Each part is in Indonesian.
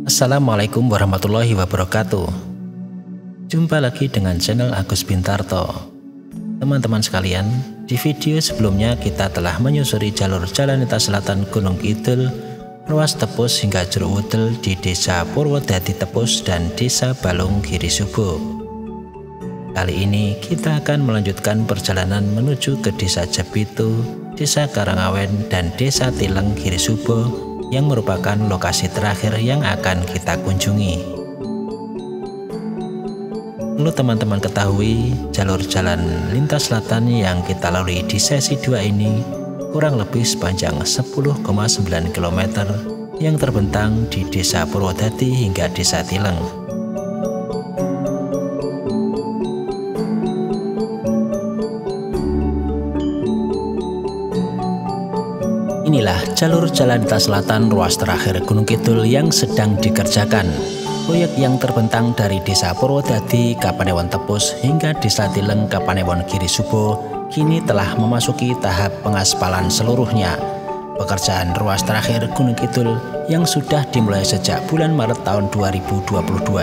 Assalamualaikum warahmatullahi wabarakatuh. Jumpa lagi dengan channel Agus Bintarto. Teman-teman sekalian, di video sebelumnya kita telah menyusuri jalur jalan lintas selatan Gunung Kidul, ruas Tepus hingga Jeruk Wudel di Desa Purwodadi Tepus dan Desa Balung Girisubo. Kali ini kita akan melanjutkan perjalanan menuju ke Desa Jepitu, Desa Karangawen, dan Desa Tileng Girisubo yang merupakan lokasi terakhir yang akan kita kunjungi. Perlu teman-teman ketahui, jalur jalan lintas selatan yang kita lalui di sesi 2 ini kurang lebih sepanjang 10,9 km yang terbentang di Desa Purwodadi hingga Desa Tileng. Inilah jalur jalan lintas selatan ruas terakhir Gunung Kidul yang sedang dikerjakan. Proyek yang terbentang dari Desa Purwodadi, Kapanewon Tepus hingga Desa Tileng, Kapanewon Girisubo kini telah memasuki tahap pengaspalan seluruhnya. Pekerjaan ruas terakhir Gunung Kidul yang sudah dimulai sejak bulan Maret tahun 2022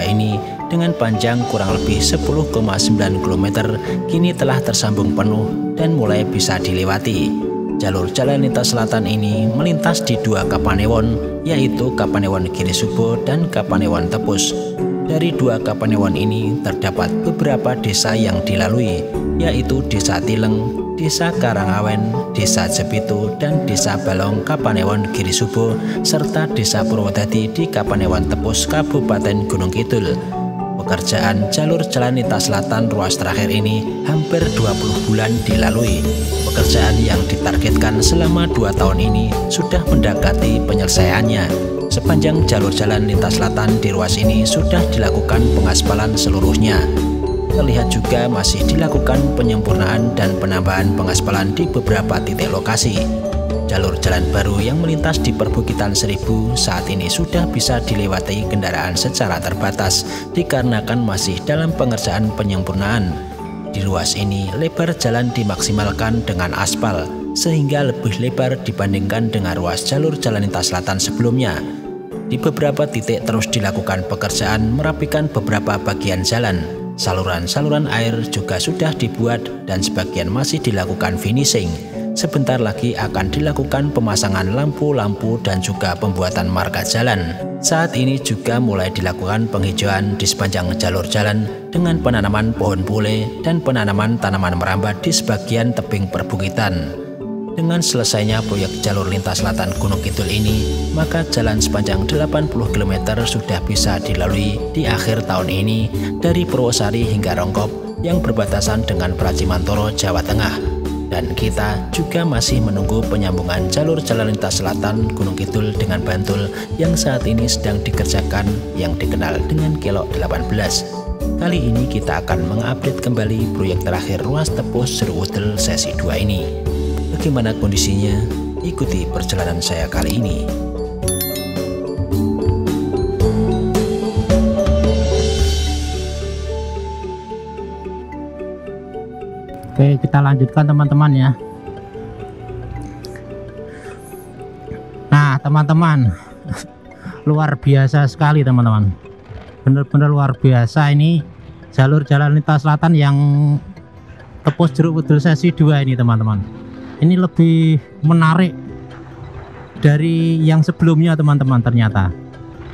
ini dengan panjang kurang lebih 10,9 km kini telah tersambung penuh dan mulai bisa dilewati. Jalur jalan lintas selatan ini melintas di 2 Kapanewon, yaitu Kapanewon Girisubo dan Kapanewon Tepus. Dari 2 Kapanewon ini terdapat beberapa desa yang dilalui, yaitu Desa Tileng, Desa Karangawen, Desa Jepitu, dan Desa Balong Kapanewon Girisubo, serta Desa Purwodadi di Kapanewon Tepus, Kabupaten Gunung Kidul. Pekerjaan jalur jalan lintas selatan ruas terakhir ini hampir 20 bulan dilalui. Pekerjaan yang ditargetkan selama 2 tahun ini sudah mendekati penyelesaiannya. Sepanjang jalur jalan lintas selatan di ruas ini sudah dilakukan pengaspalan seluruhnya. Terlihat juga masih dilakukan penyempurnaan dan penambahan pengaspalan di beberapa titik lokasi. Jalur jalan baru yang melintas di perbukitan Seribu saat ini sudah bisa dilewati kendaraan secara terbatas dikarenakan masih dalam pengerjaan penyempurnaan. Di ruas ini lebar jalan dimaksimalkan dengan aspal sehingga lebih lebar dibandingkan dengan ruas jalur jalan lintas selatan sebelumnya. Di beberapa titik terus dilakukan pekerjaan merapikan beberapa bagian jalan. Saluran-saluran air juga sudah dibuat dan sebagian masih dilakukan finishing. Sebentar lagi akan dilakukan pemasangan lampu-lampu dan juga pembuatan marka jalan. Saat ini juga mulai dilakukan penghijauan di sepanjang jalur jalan dengan penanaman pohon pule dan penanaman tanaman merambat di sebagian tebing perbukitan. Dengan selesainya proyek jalur lintas selatan Gunung Kidul ini, maka jalan sepanjang 80 km sudah bisa dilalui di akhir tahun ini dari Purwosari hingga Rongkop yang berbatasan dengan Pracimantoro, Jawa Tengah. Dan kita juga masih menunggu penyambungan jalur jalan lintas selatan Gunung Kidul dengan Bantul yang saat ini sedang dikerjakan yang dikenal dengan Kelok 18. Kali ini kita akan mengupdate kembali proyek terakhir ruas Tepus Jeruk Wudel sesi 2 ini. Bagaimana kondisinya? Ikuti perjalanan saya kali ini. Oke, kita lanjutkan teman-teman ya. Nah teman-teman, luar biasa sekali teman-teman, bener-bener luar biasa ini jalur jalan lintas selatan yang Tepus Jeruk Wudel sesi 2 ini teman-teman. Ini lebih menarik dari yang sebelumnya teman-teman. Ternyata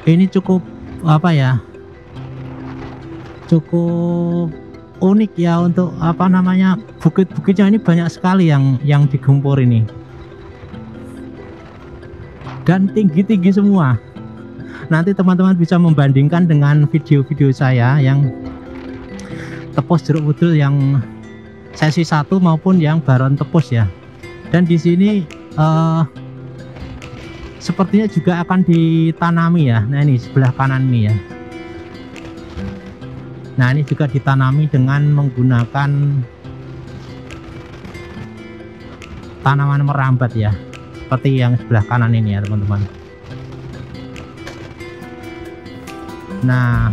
ini cukup apa ya, cukup unik ya untuk apa namanya, bukit-bukitnya ini banyak sekali yang digempur ini dan tinggi-tinggi semua. Nanti teman-teman bisa membandingkan dengan video-video saya yang Tepus Jeruk Wudel yang sesi 1 maupun yang Baron Tepus ya. Dan di sini sepertinya juga akan ditanami ya. Nah ini sebelah kanan ini ya. Nah ini juga ditanami dengan menggunakan tanaman merambat ya, seperti yang sebelah kanan ini ya teman-teman. Nah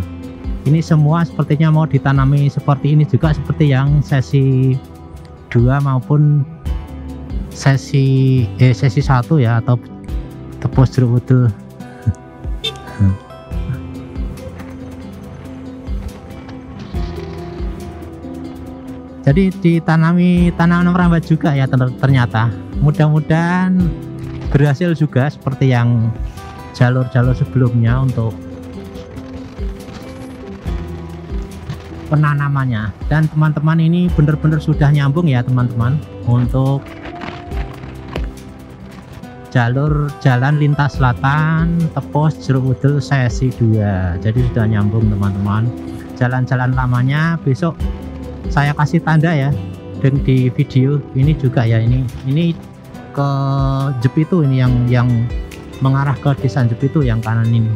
ini semua sepertinya mau ditanami seperti ini juga, seperti yang sesi 2 maupun sesi 1 ya, atau Tepus Jeruk Wudel Jadi ditanami tanaman merambat juga ya ternyata. Mudah-mudahan berhasil juga seperti yang jalur-jalur sebelumnya untuk penanamannya. Dan teman-teman ini benar-benar sudah nyambung ya teman-teman untuk jalur jalan lintas selatan Tepus Jeruk Udel sesi 2. Jadi sudah nyambung teman-teman. Jalan-jalan lamanya besok saya kasih tanda ya dan di video ini juga ya, ini ke Jepitu, ini yang mengarah ke desa Jepitu yang kanan ini.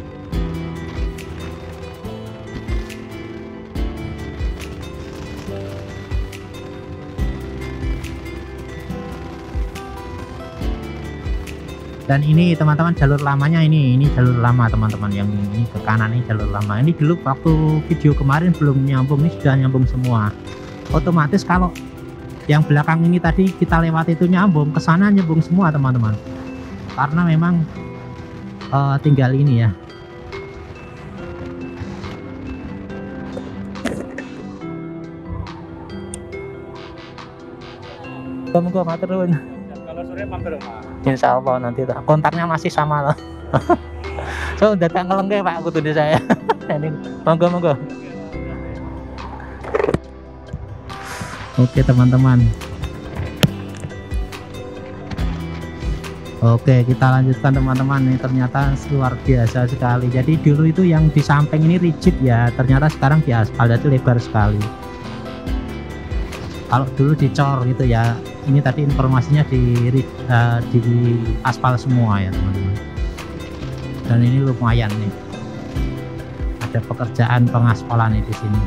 Dan ini teman-teman jalur lamanya, ini jalur lama teman-teman, yang ini ke kanan ini jalur lama. Ini dulu waktu video kemarin belum nyambung, ini sudah nyambung semua. Otomatis kalau yang belakang ini tadi kita lewat itu nyambung, ke sana nyambung semua teman-teman. Karena memang tinggal ini ya. Monggo matur nuwun. Kalau sore mampir Mas. Insya Allah nanti kontaknya masih sama loh. So udah tak ngelengke Pak aku tuh saya. Ini monggo. Oke teman-teman. Oke, kita lanjutkan teman-teman. Ini ternyata luar biasa sekali. Jadi dulu itu yang di samping ini rigid ya, ternyata sekarang di aspal, jadi lebar sekali. Kalau dulu dicor gitu ya, ini tadi informasinya di aspal semua ya teman-teman. Dan ini lumayan nih, ada pekerjaan pengaspalan nih di sini.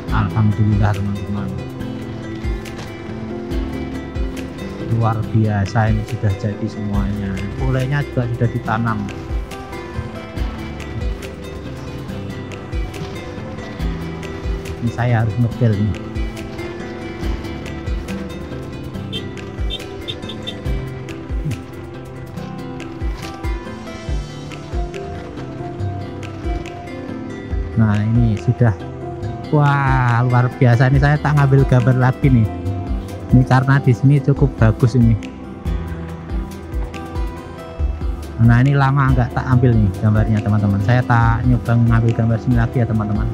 Alhamdulillah teman-teman, luar biasa, ini sudah jadi semuanya. Mulainya juga sudah ditanam. Ini saya harus ngepel nih. Nah ini sudah, wah luar biasa. Ini saya tak ngambil gambar lagi nih. Ini karena di sini cukup bagus ini. Nah ini lama nggak tak ambil nih gambarnya teman-teman. Saya tak nyoba ngambil gambar sini lagi ya teman-teman.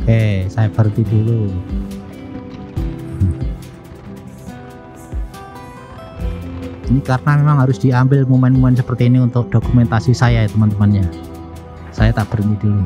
Oke, saya berhenti dulu. Ini karena memang harus diambil momen-momen seperti ini untuk dokumentasi saya ya teman-temannya. Saya tak berhenti dulu.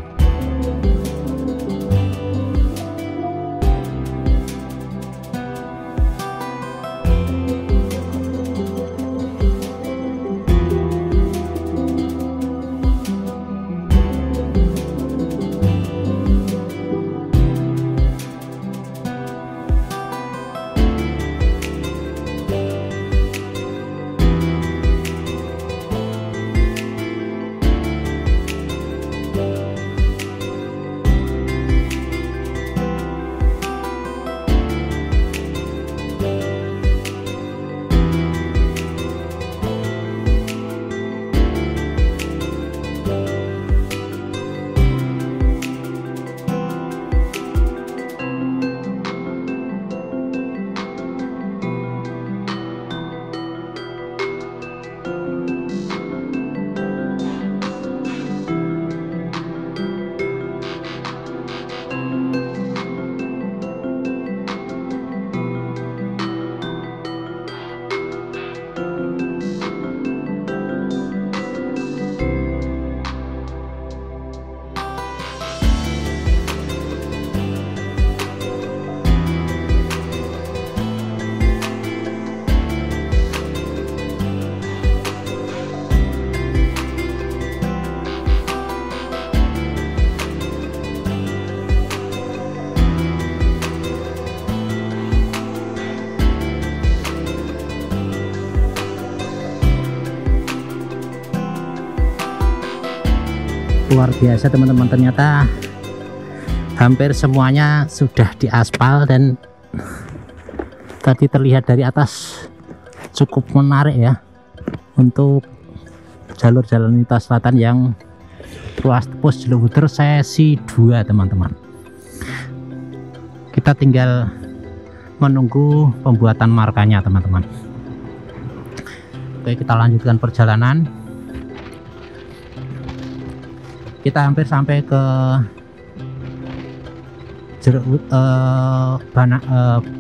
Luar biasa teman-teman, ternyata hampir semuanya sudah diaspal dan tadi terlihat dari atas cukup menarik ya untuk jalur jalan lintas selatan yang ruas tembus Jelobudur sesi 2 teman-teman. Kita tinggal menunggu pembuatan markanya teman-teman. Oke, kita lanjutkan perjalanan. Kita hampir sampai ke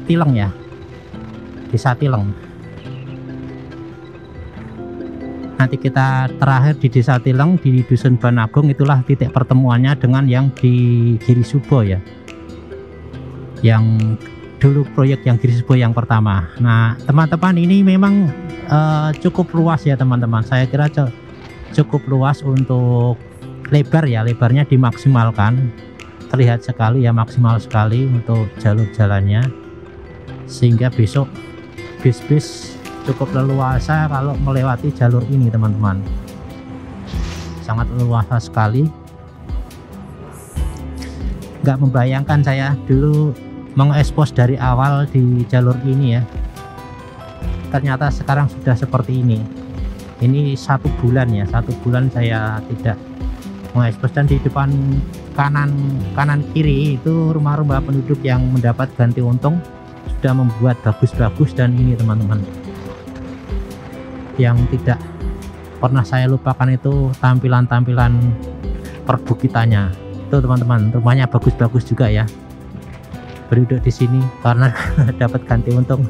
Tileng ya, Desa Tileng. Nanti kita terakhir di Desa Tileng di Dusun Banagung, itulah titik pertemuannya dengan yang di Giri Subo ya, yang dulu proyek yang Giri Subo yang pertama. Nah teman-teman, ini memang cukup luas ya teman-teman. Saya kira cukup luas untuk lebar ya, lebarnya dimaksimalkan, terlihat sekali ya, maksimal sekali untuk jalur jalannya, sehingga besok bis-bis cukup leluasa kalau melewati jalur ini teman-teman. Sangat leluasa sekali. Nggak membayangkan saya dulu mengekspos dari awal di jalur ini ya, ternyata sekarang sudah seperti ini. Ini 1 bulan ya, 1 bulan saya tidak mengekspos. Dan di depan kanan kiri itu rumah-rumah penduduk yang mendapat ganti untung sudah membuat bagus-bagus. Dan ini teman-teman, yang tidak pernah saya lupakan itu tampilan-tampilan perbukitannya. Itu teman-teman, rumahnya bagus-bagus juga ya. Berduduk di sini karena dapat ganti untung.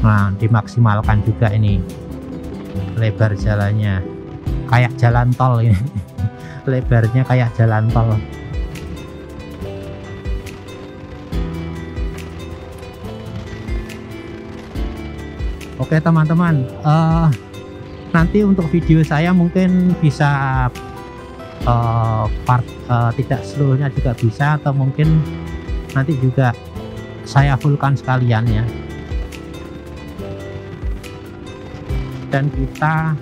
Nah, dimaksimalkan juga ini lebar jalannya, kayak jalan tol ini. Lebarnya kayak jalan tol. Oke teman-teman, nanti untuk video saya mungkin bisa tidak seluruhnya juga bisa, atau mungkin nanti juga saya fullkan sekalian ya. Dan kita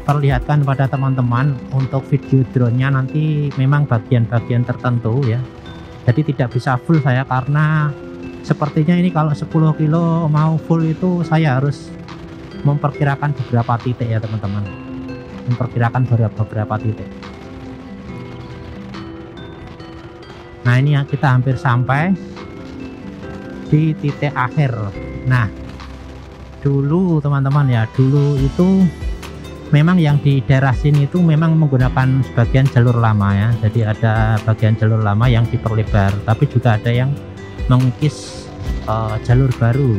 perlihatkan pada teman-teman untuk video drone-nya nanti memang bagian-bagian tertentu ya, jadi tidak bisa full saya, karena sepertinya ini kalau 10 kilo mau full itu saya harus memperkirakan beberapa titik ya teman-teman, memperkirakan beberapa titik. Nah ini ya, kita hampir sampai di titik akhir. Nah dulu teman-teman ya, dulu itu memang yang di daerah sini itu memang menggunakan sebagian jalur lama ya, jadi ada bagian jalur lama yang diperlebar, tapi juga ada yang mengikis jalur baru.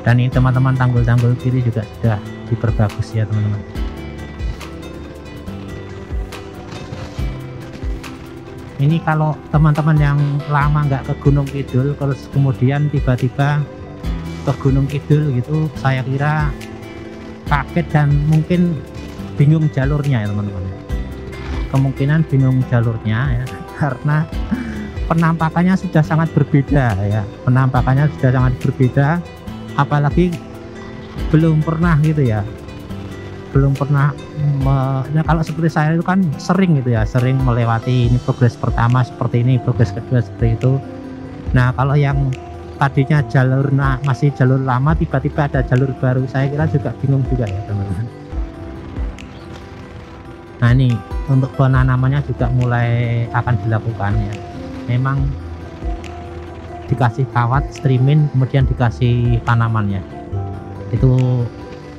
Dan ini teman-teman, tanggul-tanggul kiri juga sudah diperbagus ya teman-teman. Ini kalau teman-teman yang lama nggak ke Gunung Kidul, terus kemudian tiba-tiba ke Gunung Kidul gitu, saya kira kaget dan mungkin bingung jalurnya ya teman-teman. Kemungkinan bingung jalurnya ya, karena penampakannya sudah sangat berbeda ya, penampakannya sudah sangat berbeda, apalagi belum pernah gitu ya, belum pernah kalau seperti saya itu kan sering gitu ya, sering melewati ini, progres pertama seperti ini, progres kedua seperti itu. Nah kalau yang tadinya jalur masih jalur lama, tiba-tiba ada jalur baru, saya kira juga bingung juga ya teman-teman. Nah ini untuk penanamannya juga mulai akan dilakukan ya, memang dikasih kawat streamin, kemudian dikasih tanamannya. Itu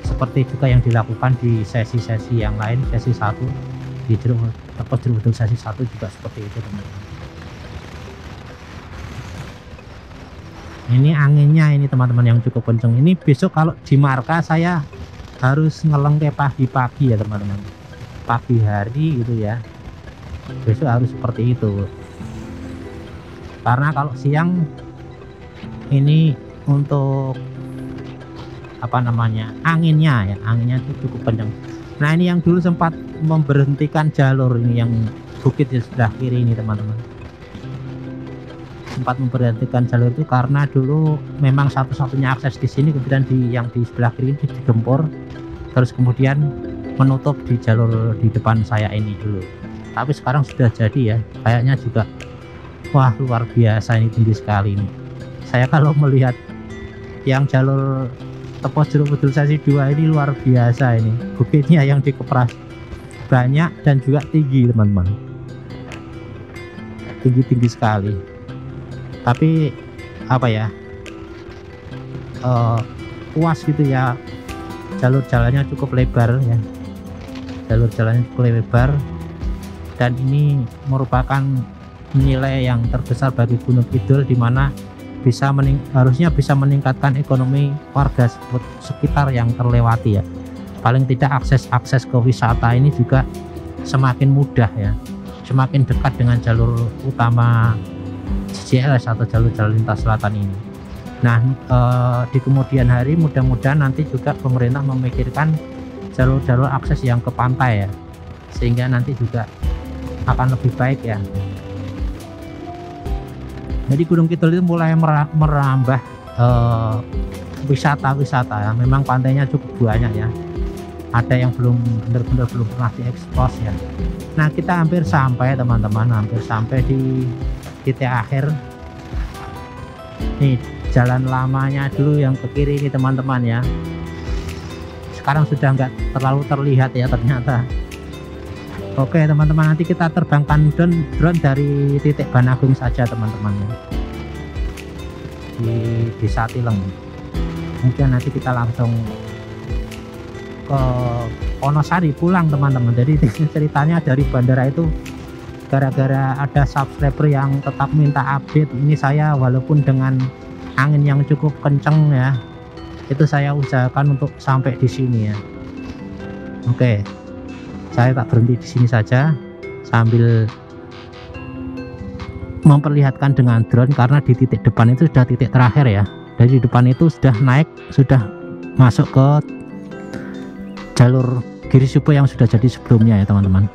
seperti juga yang dilakukan di sesi-sesi yang lain, sesi 1 di Jelobudur sesi 1 juga seperti itu teman-teman. Ini anginnya ini teman-teman yang cukup kenceng. Ini besok kalau di marka saya harus ngelengke pagi-pagi ya teman-teman, pagi hari gitu ya, besok harus seperti itu, karena kalau siang ini untuk apa namanya, anginnya ya, anginnya itu cukup kencang. Nah ini yang dulu sempat memberhentikan jalur ini, yang bukit di sebelah kiri ini teman-teman, sempat memberhentikan jalur itu karena dulu memang satu-satunya akses di sini, kemudian yang di sebelah kiri ini digempur, terus kemudian menutup di jalur di depan saya ini dulu. tapi sekarang sudah jadi ya, kayaknya juga wah luar biasa, ini tinggi sekali ini. Saya kalau melihat yang jalur Tepos Jeruk Bedul sesi 2 ini luar biasa, ini bukitnya yang dikepras banyak dan juga tinggi teman-teman, tinggi sekali. Tapi apa ya, puas gitu ya, jalur jalannya cukup lebar ya, jalur jalannya cukup lebar, dan ini merupakan nilai yang terbesar bagi Gunung Kidul, di mana harusnya bisa meningkatkan ekonomi warga sekitar yang terlewati ya. Paling tidak akses ke wisata ini juga semakin mudah ya, semakin dekat dengan jalur utama JLS atau jalur jalan lintas selatan ini. Nah, di kemudian hari mudah-mudahan nanti juga pemerintah memikirkan jalur-jalur akses yang ke pantai ya, sehingga nanti juga akan lebih baik ya. Jadi Gunung Kidul itu mulai merambah wisata-wisata ya. Memang pantainya cukup banyak ya, ada yang benar-benar belum pernah diekspos ya. Nah, kita hampir sampai teman-teman, hampir sampai di titik akhir. Nih jalan lamanya dulu yang ke kiri ini teman-teman ya, sekarang sudah nggak terlalu terlihat ya ternyata. Oke teman-teman, nanti kita terbangkan drone dari titik Banagung saja teman-teman ya, di Desa Tileng. Kemudian nanti kita langsung ke Wonosari pulang teman-teman. Jadi ceritanya dari bandara itu gara-gara ada subscriber yang tetap minta update, ini saya walaupun dengan angin yang cukup kenceng ya, itu saya usahakan untuk sampai di sini ya. Oke, saya tak berhenti di sini saja sambil memperlihatkan dengan drone, karena di titik depan itu sudah titik terakhir ya. Dari depan itu sudah naik, sudah masuk ke jalur Giri Subo yang sudah jadi sebelumnya ya teman-teman.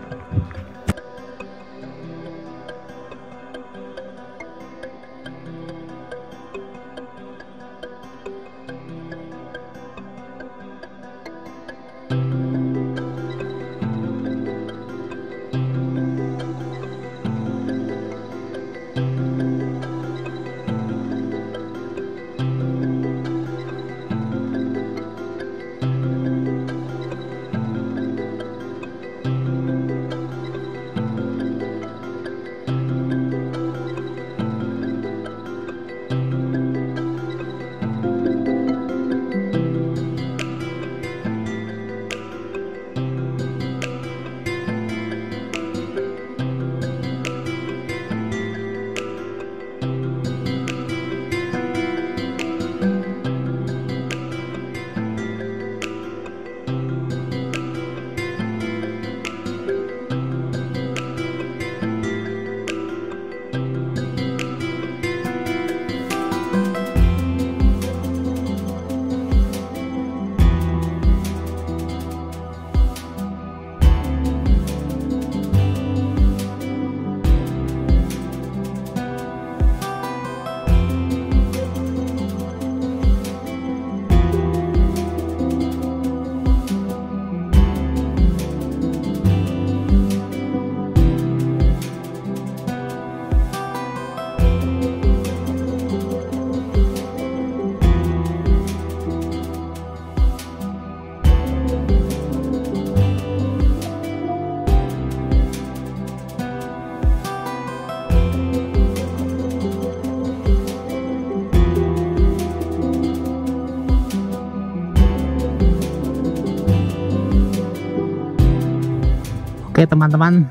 Oke teman-teman,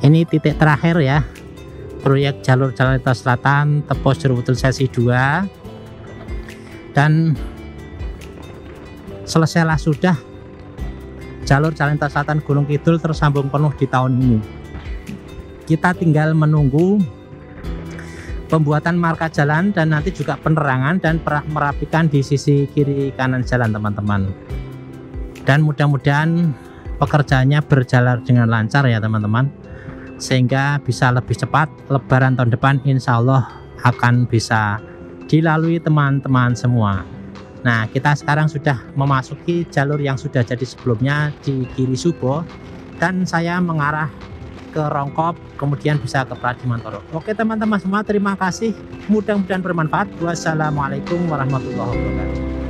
ini titik terakhir ya, proyek jalur jalan lintas selatan Tepos Jeruk Bedul sesi 2, dan selesailah sudah jalur jalan lintas selatan Gunung Kidul tersambung penuh di tahun ini. Kita tinggal menunggu pembuatan marka jalan dan nanti juga penerangan dan merapikan di sisi kiri kanan jalan teman-teman. Dan mudah-mudahan pekerjaannya berjalan dengan lancar ya teman-teman, sehingga bisa lebih cepat. Lebaran tahun depan insya Allah akan bisa dilalui teman-teman semua. Nah, kita sekarang sudah memasuki jalur yang sudah jadi sebelumnya di Giri Subo, dan saya mengarah ke ke Rongkop, kemudian bisa ke Pradimantoro. Oke teman-teman semua, terima kasih. Mudah-mudahan bermanfaat. Wassalamualaikum warahmatullahi wabarakatuh.